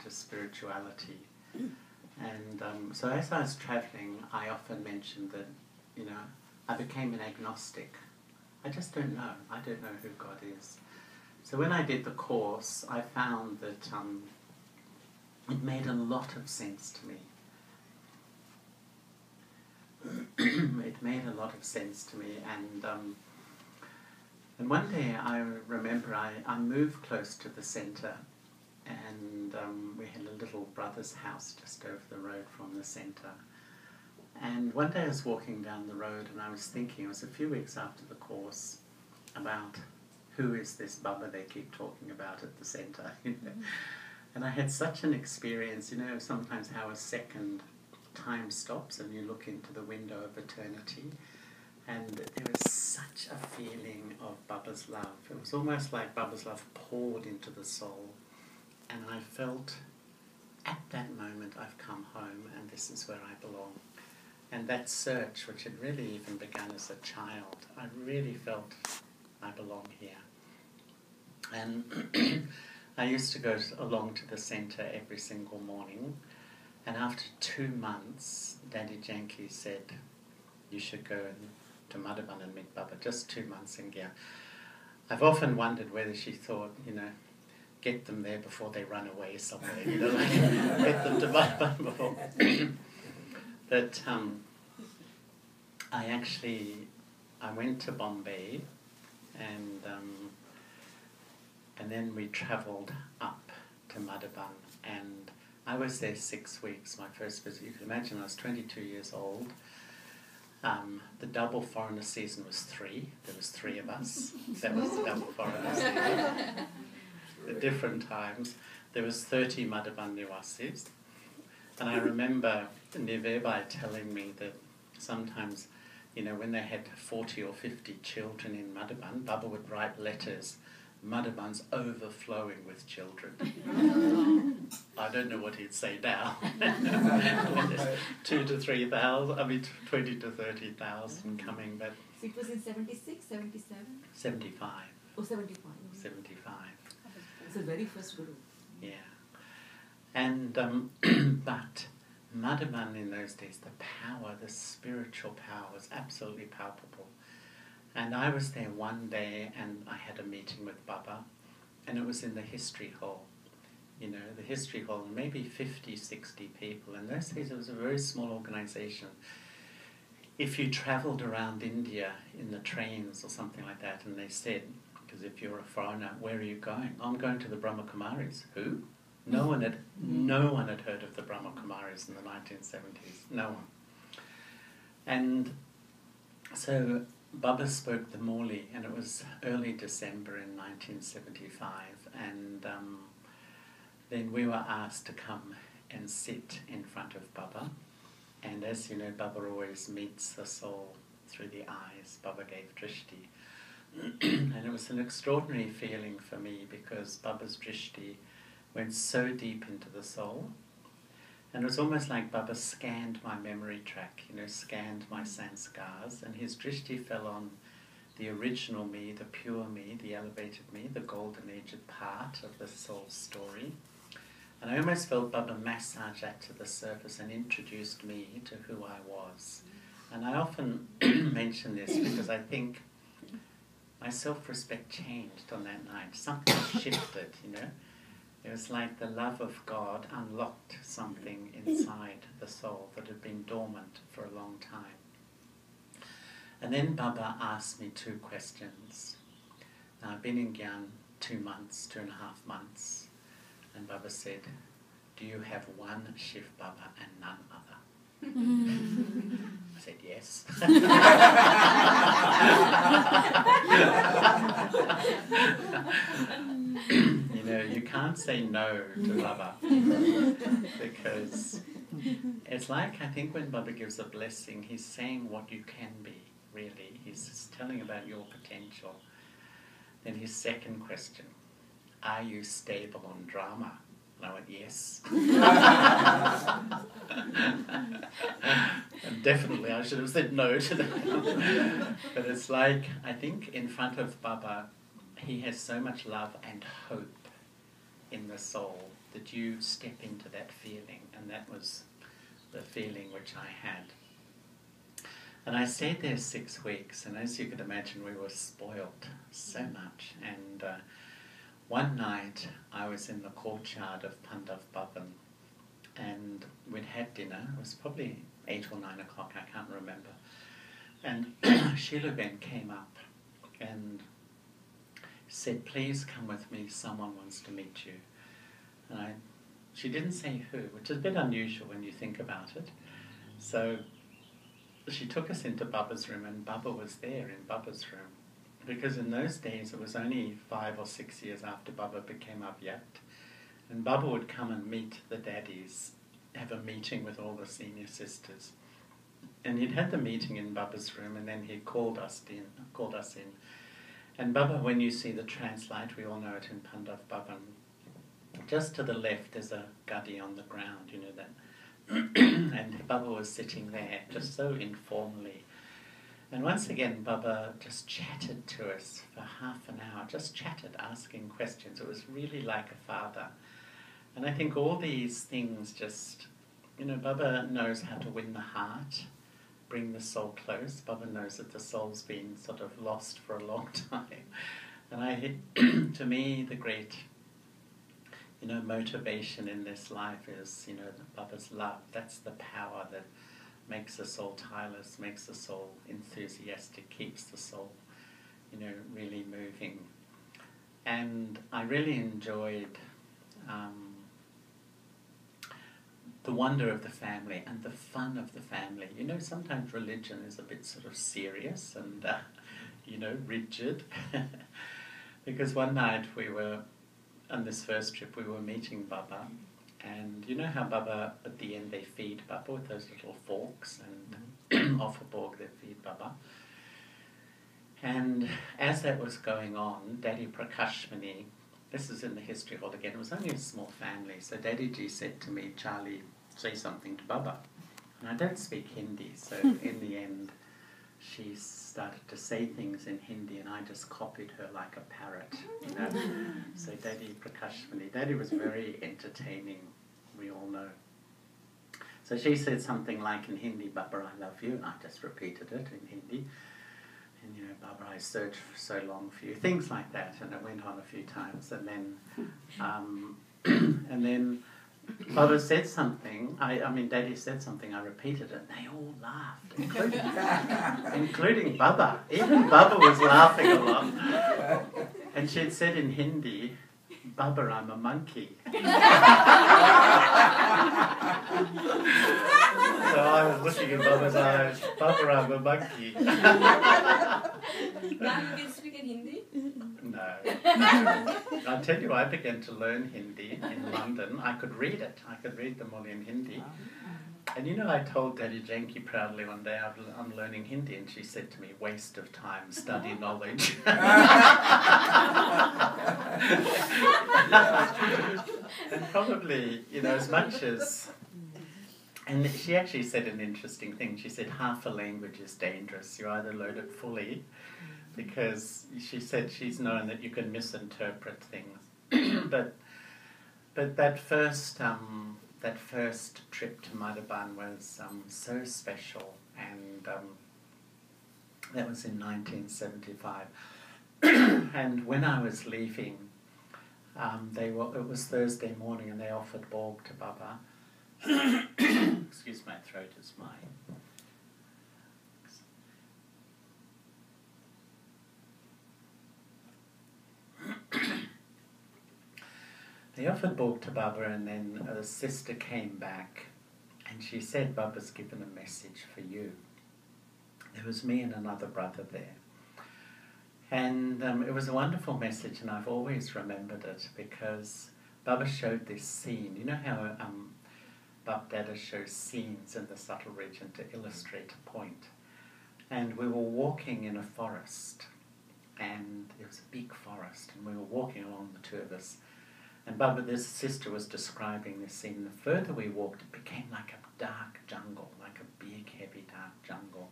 into spirituality. And so as I was travelling, I often mentioned that, you know, I became an agnostic. I just don't know. I don't know who God is. So when I did the course, I found that it made a lot of sense to me. It made a lot of sense to me, and one day I remember I moved close to the centre, and we had a little brother's house just over the road from the centre. And one day I was walking down the road and I was thinking, it was a few weeks after the course, about who is this Baba they keep talking about at the centre. You know? And I had such an experience, you know, sometimes how a second time stops and you look into the window of eternity, and there was such a feeling of Baba's love. It was almost like Baba's love poured into the soul, and I felt at that moment I've come home and this is where I belong. And that search, which had really even begun as a child, I really felt I belong here. And I used to go along to the centre every single morning, and after 2 months, Daddy Janki said, you should go to Madhavan and meet Baba, just 2 months in Gya. I've often wondered whether she thought, you know, get them there before they run away somewhere, you know, like get them to Madhavan before. But I went to Bombay, and then we travelled up to Madhavan, and I was there 6 weeks, my first visit. You can imagine I was 22 years old. The double foreigner season was 3. There was 3 of us. That was the double foreigner season. At different times. There was 30 Madhavan Niwasis. And I remember Nivebai telling me that sometimes, you know, when they had 40 or 50 children in Madhavan, Baba would write letters, Madhavan's overflowing with children. I don't know what he'd say now. 2 to 3,000, I mean 20 to 30,000 coming, but... So it was in 76, 77? 75. Oh, 75. 75. It's the very first Guru. Yeah. And, but Madhavan in those days, the power, the spiritual power was absolutely palpable. And I was there one day and I had a meeting with Baba, and it was in the history hall. You know, the history hall, maybe 50, 60 people. In those days it was a very small organisation. If you travelled around India in the trains or something like that, and they said, because if you're a foreigner, where are you going? I'm going to the Brahma Kumaris. Who? No one had heard of the Brahma Kumaris in the 1970s. No one. And so Baba spoke the Morley, and it was early December in 1975, and then we were asked to come and sit in front of Baba, and as you know, Baba always meets the soul through the eyes. Baba gave drishti, and it was an extraordinary feeling for me because Baba's drishti went so deep into the soul. And it was almost like Baba scanned my memory track, you know, scanned my sanskars, and his drishti fell on the original me, the pure me, the elevated me, the golden-aged part of the soul story. And I almost felt Baba massage that to the surface and introduced me to who I was. And I often mention this because I think my self-respect changed on that night. Something shifted, you know. It was like the love of God unlocked something inside the soul that had been dormant for a long time. And then Baba asked me 2 questions. Now, I've been in Gyan 2 months, 2.5 months, and Baba said, do you have one Shiv Baba and none other? I said, yes. You know, you can't say no to Baba because it's like, I think when Baba gives a blessing, he's saying what you can be, really. He's telling about your potential. Then his second question, are you stable on drama? And I went, yes. And definitely I should have said no to that. But it's like, I think in front of Baba, he has so much love and hope in the soul that you step into that feeling, and that was the feeling which I had. And I stayed there 6 weeks, and as you could imagine, we were spoilt so much. And one night I was in the courtyard of Pandav Bhavan, and we'd had dinner. It was probably 8 or 9 o'clock, I can't remember. And Shiluben came up and said, "Please come with me, someone wants to meet you." And she didn't say who, which is a bit unusual when you think about it. So she took us into Baba's room, and Baba was there in Baba's room. Because in those days, it was only 5 or 6 years after Baba became Avyakt. And Baba would come and meet the daddies, have a meeting with all the senior sisters. And he'd had the meeting in Baba's room, and then he called us in. And Baba, when you see the translite, we all know it in Pandav Bhavan, just to the left there's a gadi on the ground, you know that. And Baba was sitting there, just so informally. And once again, Baba just chatted to us for half an hour, just chatted, asking questions. It was really like a father. And I think all these things just, you know, Baba knows how to win the heart, bring the soul close. Baba knows that the soul's been sort of lost for a long time. And to me, the great, you know, motivation in this life is, you know, Baba's love. That's the power that makes the soul tireless, makes the soul enthusiastic, keeps the soul, you know, really moving. And I really enjoyed the wonder of the family and the fun of the family. You know, sometimes religion is a bit sort of serious and, you know, rigid. Because one night we were, on this first trip, we were meeting Baba. And you know how Baba, at the end, they feed Baba with those little forks, and off a borg they feed Baba. And as that was going on, Daddy Prakashmani, this is in the history hall again, it was only a small family, so Daddy Ji said to me, "Charlie, say something to Baba." And I don't speak Hindi, so in the end, she started to say things in Hindi, and I just copied her like a parrot, you know. So Daddy Prakashmani, Daddy was very entertaining, we all know. So she said something like in Hindi, "Baba, I love you," and I just repeated it in Hindi. And, you know, "Baba, I searched for so long for you," things like that, and it went on a few times. And then Baba said something, I mean Daddy said something, I repeated it, and they all laughed, including Baba. Even Baba was laughing a lot. And she'd said in Hindi, "Baba, I'm a monkey." So I was looking in Baba's eyes, "Baba, I'm a monkey." Now you can speak in Hindi? No. I'll tell you, I began to learn Hindi in London. I could read it. I could read them all in Hindi. And you know, I told Daddy Janki proudly one day, "I'm learning Hindi," and she said to me, "Waste of time, study knowledge." And probably, you know, as much as... And she actually said an interesting thing. She said, half a language is dangerous. You either learn it fully, because she said she's known that you can misinterpret things. but that first trip to Madhaban was so special, and that was in 1975. And when I was leaving, it was Thursday morning, and they offered Borg to Baba. Excuse my throat, is mine. They offered Borg to Baba, and then a sister came back, and she said, "Baba's given a message for you." There was me and another brother there. And it was a wonderful message, and I've always remembered it, because Baba showed this scene. You know how Bab Dada shows scenes in the subtle region to illustrate a point. And we were walking in a forest, and it was a big forest, and we were walking along, the two of us. And Baba, this sister, was describing this scene. The further we walked, it became like a dark jungle, like a big, heavy, dark jungle.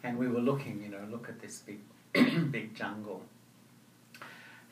And we were looking, you know, look at this big, big jungle.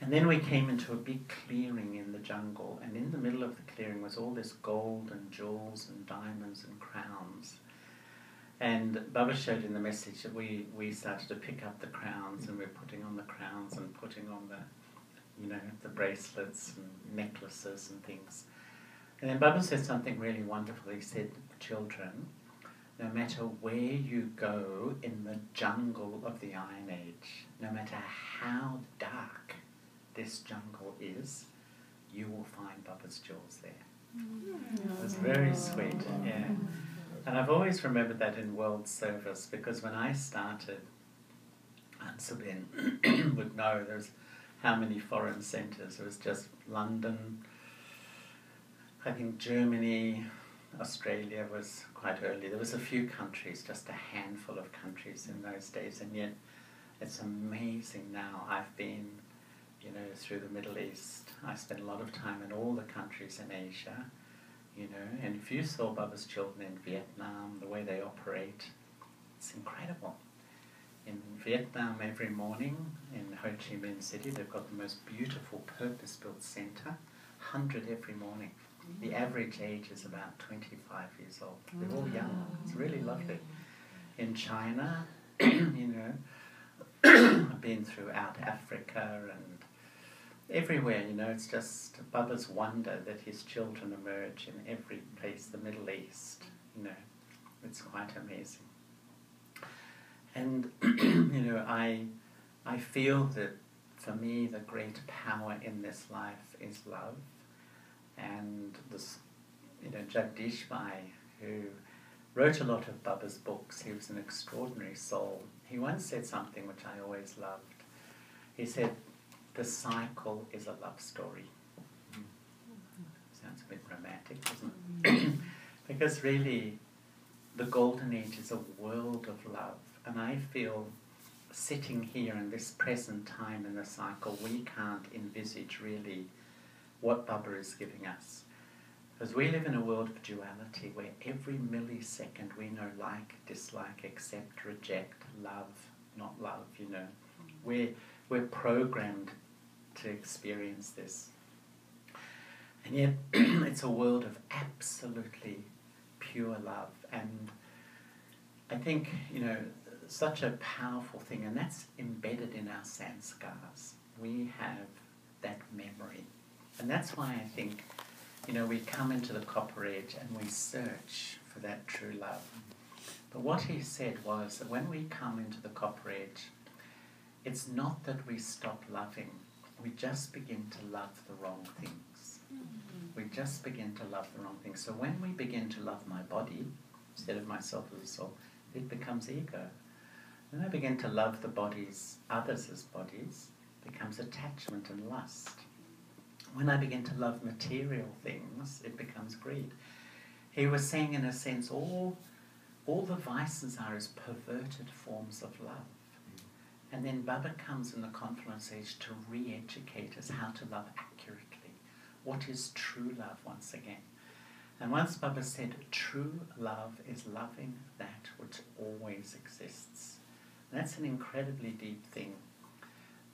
And then we came into a big clearing in the jungle, and in the middle of the clearing was all this gold and jewels and diamonds and crowns. And Baba showed in the message that we started to pick up the crowns, and we're putting on the crowns and putting on the bracelets and necklaces and things. And then Baba said something really wonderful. He said, children, no matter where you go in the jungle of the Iron Age, no matter how dark this jungle is, you will find Baba's jewels there. It was very sweet, yeah. And I've always remembered that in world service, because when I started, Ansabin would know there's how many foreign centres. It was just London, I think Germany, Australia was quite early. There was a few countries, just a handful of countries in those days, and yet it's amazing now. I've been, through the Middle East. I spent a lot of time in all the countries in Asia, and if you saw Baba's children in Vietnam, the way they operate, it's incredible. In Vietnam, every morning in Ho Chi Minh City, they've got the most beautiful purpose-built centre, 100 every morning. The average age is about 25 years old. They're all young. It's really lovely. In China, I've been throughout Africa and everywhere, it's just Baba's wonder that his children emerge in every place, the Middle East, it's quite amazing. And, I feel that for me the great power in this life is love. And this, Jagdish Bhai, who wrote a lot of Baba's books, he was an extraordinary soul. He once said something which I always loved. He said, the cycle is a love story. Sounds a bit romantic, doesn't it? Because really, the Golden Age is a world of love. And I feel sitting here in this present time in the cycle, we can't envisage really what Baba is giving us. Because we live in a world of duality where every millisecond we know like, dislike, accept, reject, love, not love, We're programmed to experience this. And yet it's a world of absolutely pure love. And I think, such a powerful thing, and that's embedded in our sanskars. We have that memory. And that's why I think, we come into the Copper Age and we search for that true love. But what he said was that when we come into the Copper Age, it's not that we stop loving, we just begin to love the wrong things. We just begin to love the wrong things. So when we begin to love my body, instead of myself as a soul, it becomes ego. When I begin to love the bodies, others as bodies, it becomes attachment and lust. When I begin to love material things, it becomes greed. He was saying, in a sense, all the vices are as perverted forms of love. And then Baba comes in the Confluence Age to re-educate us how to love accurately. What is true love once again? And once Baba said, true love is loving that which always exists. And that's an incredibly deep thing.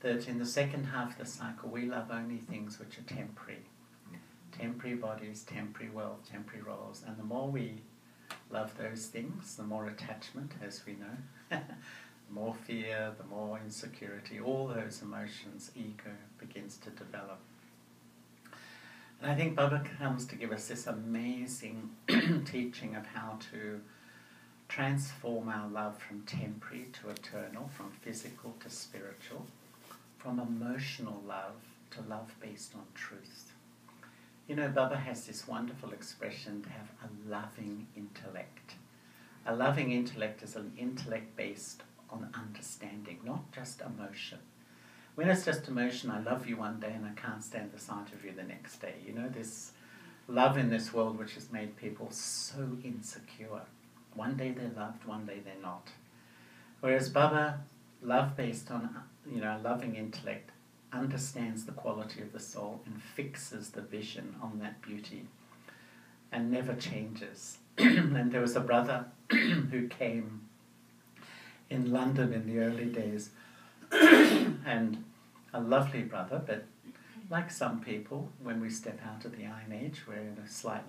That in the second half of the cycle, we love only things which are temporary. Temporary bodies, temporary wealth, temporary roles. And the more we love those things, the more attachment, as we know, the more fear, the more insecurity, all those emotions, ego begins to develop. And I think Baba comes to give us this amazing teaching of how to transform our love from temporary to eternal, from physical to spiritual, from emotional love to love based on truth. Baba has this wonderful expression to have a loving intellect. A loving intellect is an intellect based on understanding, not just emotion. When it's just emotion, I love you one day and I can't stand the sight of you the next day. This love in this world which has made people so insecure. One day they're loved, one day they're not. Whereas Baba, love based on, loving intellect, understands the quality of the soul and fixes the vision on that beauty and never changes. And there was a brother who came in London in the early days and a lovely brother, but like some people, when we step out of the Iron Age, we're in a slightly